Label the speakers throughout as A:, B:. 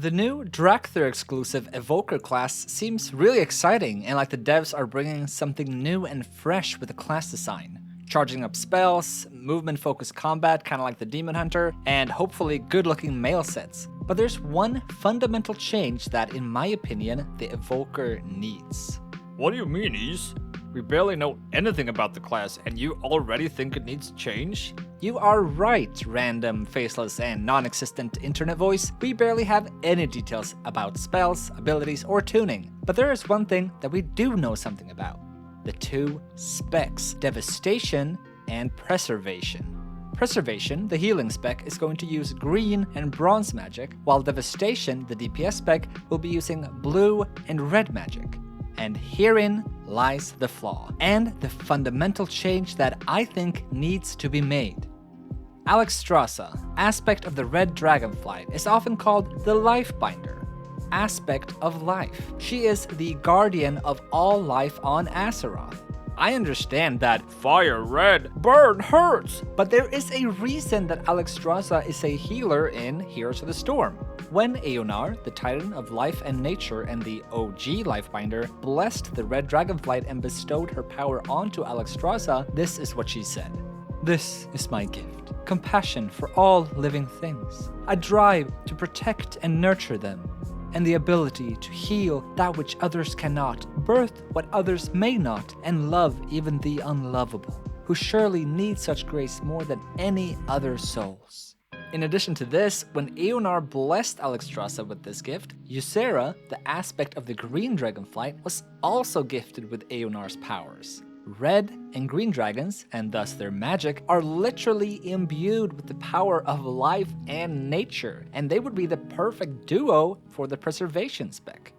A: The new Dracthyr exclusive Evoker class seems really exciting, and like the devs are bringing something new and fresh with the class design. Charging up spells, movement-focused combat kinda like the Demon Hunter, and hopefully good-looking male sets. But there's one fundamental change that, in my opinion, the Evoker needs.
B: What do you mean, Ease? We barely know anything about the class, and you already think it needs change?
A: You are right, random, faceless, and non-existent internet voice. We barely have any details about spells, abilities, or tuning. But there is one thing that we do know something about. The two specs, Devastation and Preservation. Preservation, the healing spec, is going to use green and bronze magic, while Devastation, the DPS spec, will be using blue and red magic. And herein lies the flaw, and the fundamental change that I think needs to be made. Alexstrasza, aspect of the Red Dragonflight, is often called the Lifebinder, aspect of life. She is the guardian of all life on Azeroth. I understand that fire red, burn hurts, but there is a reason that Alexstrasza is a healer in Heroes of the Storm. When Eonar, the Titan of Life and Nature and the OG Lifebinder, blessed the Red Dragonflight and bestowed her power onto Alexstrasza, this is what she said. "This is my gift, compassion for all living things, a drive to protect and nurture them, and the ability to heal that which others cannot, birth what others may not, and love even the unlovable, who surely need such grace more than any other souls." In addition to this, when Eonar blessed Alexstrasza with this gift, Ysera, the aspect of the Green Dragonflight, was also gifted with Eonar's powers. Red and green dragons, and thus their magic, are literally imbued with the power of life and nature, and they would be the perfect duo for the Preservation spec.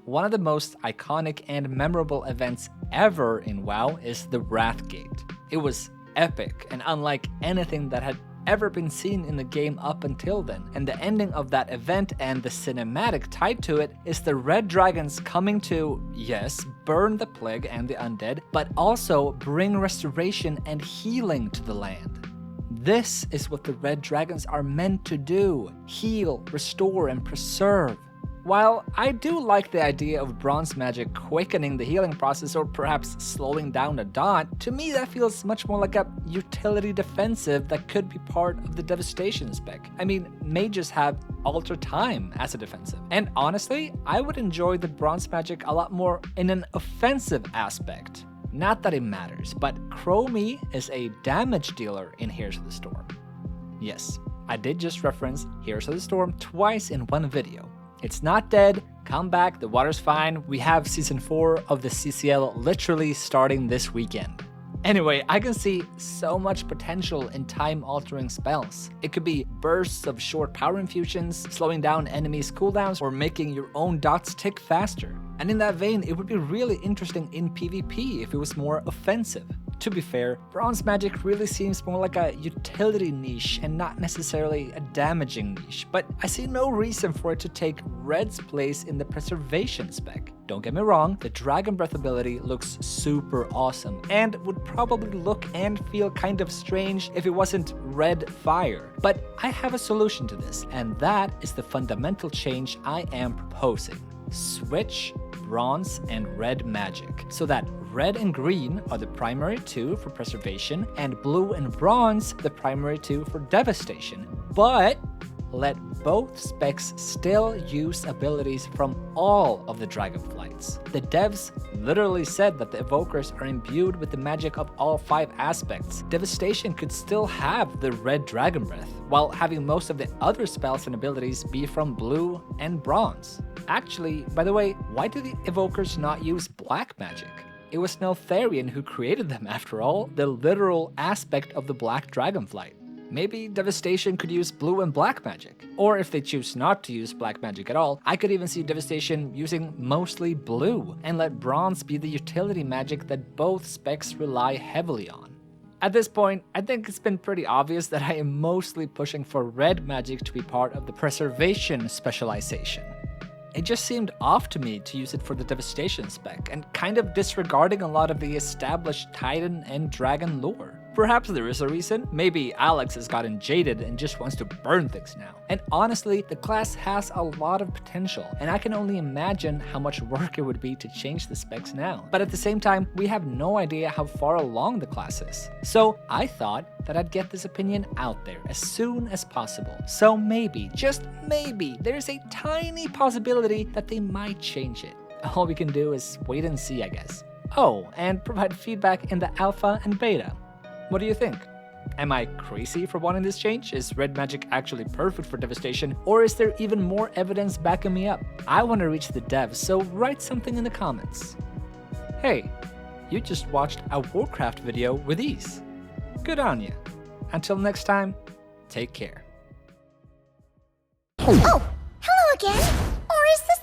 A: One of the most iconic and memorable events ever in WoW is the Wrathgate. It was epic and unlike anything that had ever been seen in the game up until then, and the ending of that event and the cinematic tied to it is the Red Dragons coming to, yes, burn the plague and the undead, but also bring restoration and healing to the land. This is what the Red Dragons are meant to do: heal, restore, and preserve. While I do like the idea of bronze magic quickening the healing process or perhaps slowing down a dot, to me that feels much more like a utility defensive that could be part of the Devastation spec. I mean, mages have Alter Time as a defensive. And honestly, I would enjoy the bronze magic a lot more in an offensive aspect. Not that it matters, but Chromie is a damage dealer in Heroes of the Storm. Yes, I did just reference Heroes of the Storm twice in one video. It's not dead, come back, the water's fine, we have Season 4 of the CCL literally starting this weekend. Anyway, I can see so much potential in time-altering spells. It could be bursts of short power infusions, slowing down enemies' cooldowns, or making your own dots tick faster. And in that vein, it would be really interesting in PvP if it was more offensive. To be fair, bronze magic really seems more like a utility niche and not necessarily a damaging niche, but I see no reason for it to take red's place in the Preservation spec. Don't get me wrong, the Dragon Breath ability looks super awesome and would probably look and feel kind of strange if it wasn't red fire. But I have a solution to this, and that is the fundamental change I am proposing. Switch bronze and red magic, so that red and green are the primary two for Preservation, and blue and bronze the primary two for Devastation. But let both specs still use abilities from all of the Dragonflights. The devs literally said that the Evokers are imbued with the magic of all 5 aspects. Devastation could still have the red Dragon Breath, while having most of the other spells and abilities be from blue and bronze. Actually, by the way, why do the Evokers not use black magic? It was Neltharion who created them after all, the literal aspect of the Black Dragonflight. Maybe Devastation could use blue and black magic. Or if they choose not to use black magic at all, I could even see Devastation using mostly blue, and let bronze be the utility magic that both specs rely heavily on. At this point, I think it's been pretty obvious that I am mostly pushing for red magic to be part of the Preservation specialization. It just seemed off to me to use it for the Devastation spec, and kind of disregarding a lot of the established Titan and Dragon lore. Perhaps there is a reason. Maybe Alex has gotten jaded and just wants to burn things now. And honestly, the class has a lot of potential, and I can only imagine how much work it would be to change the specs now. But at the same time, we have no idea how far along the class is. So I thought that I'd get this opinion out there as soon as possible. So maybe, just maybe, there's a tiny possibility that they might change it. All we can do is wait and see, I guess. Oh, and provide feedback in the alpha and beta. What do you think? Am I crazy for wanting this change? Is red magic actually perfect for devastation? Or is there even more evidence backing me up? I want to reach the devs, so write something in the comments. Hey, you just watched a Warcraft video with ease. Good on you. Until next time, take care.
C: Oh, hello again. Or is this